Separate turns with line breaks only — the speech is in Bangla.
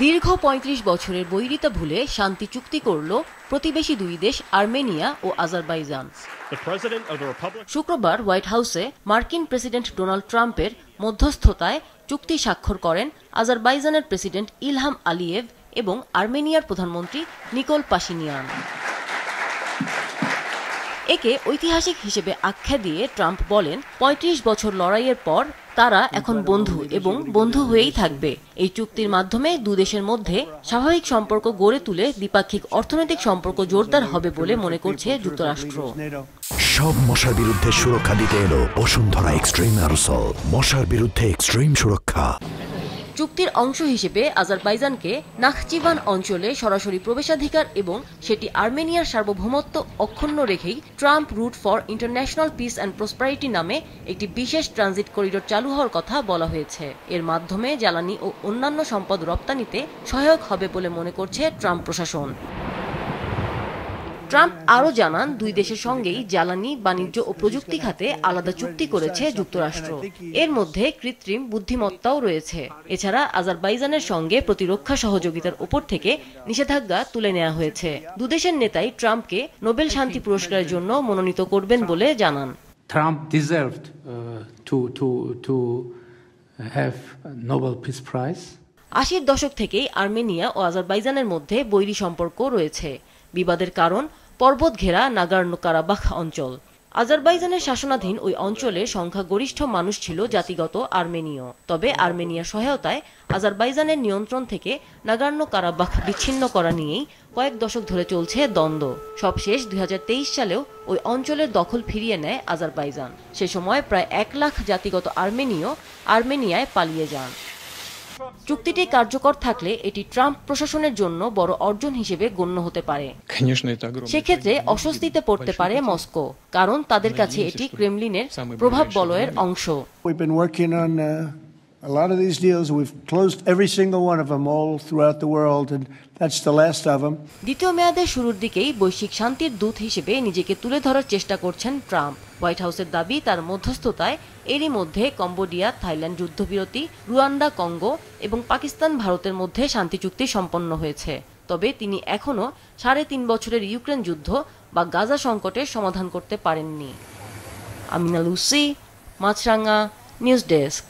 দীর্ঘ ৩৫ বছরের বৈরিতা ভুলে শান্তি চুক্তি করল প্রতিবেশী দুই দেশ আর্মেনিয়া ও আজারবাইজান। শুক্রবার হোয়াইট হাউসে মার্কিন প্রেসিডেন্ট ডোনাল্ড ট্রাম্পের মধ্যস্থতায় চুক্তি স্বাক্ষর করেন আজারবাইজানের প্রেসিডেন্ট ইলহাম আলিয়েভ এবং আর্মেনিয়ার প্রধানমন্ত্রী নিকোল পাশিনিয়ান। একে ঐতিহাসিক হিসেবে আখ্যা দিয়ে ট্রাম্প বলেন, ৩৫ বছর লড়াইয়ের পর তারা এখন বন্ধু এবং বন্ধু হয়েই থাকবে। এই চুক্তির মাধ্যমে দুদেশের মধ্যে স্বাভাবিক সম্পর্ক গড়ে তুলে দ্বিপাক্ষিক অর্থনৈতিক সম্পর্ক জোরদার হবে বলে মনে করছে যুক্তরাষ্ট্র।
সব মশার বিরুদ্ধে সুরক্ষা দিতে এলো বসুন্ধরা এক্সট্রিম অ্যারোসল, মশার বিরুদ্ধে এক্সট্রিম সুরক্ষা।
চুক্তির অংশ হিসেবে আজারবাইজানকে নাখচিভান অঞ্চলে সরাসরি প্রবেশাধিকার এবং সেটি আর্মেনিয়ার সার্বভৌমত্ব অক্ষুণ্ণ রেখেই Trump route for international peace and prosperity নামে একটি বিশেষ ট্রানজিট করিডোর চালু হওয়ার কথা বলা হয়েছে। এর মাধ্যমে জ্বালানি ও অন্যান্য সম্পদ রপ্তানিতে সহায়ক হবে বলে মনে করছে ট্রাম্প প্রশাসন। ট্রাম্প আরও জানান, দুই দেশের সঙ্গেই জ্বালানি, বাণিজ্য ও প্রযুক্তি খাতে আলাদা চুক্তি করেছে যুক্তরাষ্ট্র। এর মধ্যে কৃত্রিম বুদ্ধিমত্তাও রয়েছে। এছাড়া আজারবাইজানের সঙ্গে প্রতিরক্ষা সহযোগিতার ওপর থেকে নিষেধাজ্ঞা তুলে নেওয়া হয়েছে। দুদেশের নেতাই ট্রাম্পকে নোবেল শান্তি পুরস্কারের জন্য মনোনীত করবেন বলে জানান।
Trump deserved to have Nobel Peace Prize.
৮০-র দশক থেকেই আর্মেনিয়া ও আজারবাইজানের মধ্যে বৈরী সম্পর্ক রয়েছে। বিবাদের কারণ পর্বত ঘেরা নাগোর্নো কারাবাখ অঞ্চল। আজারবাইজানের শাসনাধীন ওই অঞ্চলে সংখ্যাগরিষ্ঠ মানুষ ছিল জাতিগত আর্মেনীয়। তবে আর্মেনিয়ার সহায়তায় আজারবাইজানের নিয়ন্ত্রণ থেকে নাগোর্নো কারাবাখ বিচ্ছিন্ন করা নিয়েই কয়েক দশক ধরে চলছে দ্বন্দ্ব। সবশেষ ২০২৩ সালেও ওই অঞ্চলের দখল ফিরিয়ে নেয় আজারবাইজান। সে সময় প্রায় ১ লাখ জাতিগত আর্মেনীয় আর্মেনিয়ায় পালিয়ে যান। চুক্তিটি কার্যকর থাকলে এটি ট্রাম্প প্রশাসনের জন্য বড় অর্জন হিসেবে গণ্য হতে পারে। সেক্ষেত্রে অস্বস্তিতে পড়তে পারে মস্কো, কারণ তাদের কাছে এটি ক্রেমলিনের প্রভাব বলয়ের অংশ।
A lot of these deals, we've closed every single one of them all throughout the world, and that's the last of them.
দ্বিতীয় মেয়াদের শুরুর দিকেই বৈশ্বিক শান্তির দূত হিসেবে নিজেকে তুলে ধরার চেষ্টা করছেন ট্রাম্প। হোয়াইট হাউসের দাবি, তার মধ্যস্থতায় এরই মধ্যে কম্বোডিয়া, থাইল্যান্ড যুদ্ধবিরতি, রুয়ান্ডা, কঙ্গো এবং পাকিস্তান ভারতের মধ্যে শান্তি চুক্তি সম্পন্ন হয়েছে। তবে তিনি এখনও ৩.৫ বছরের ইউক্রেন যুদ্ধ বা গাজা সংকটের সমাধান করতে পারেননি। আমিনা লুসি, মাছরাঙা, নিউজ ডেস্ক।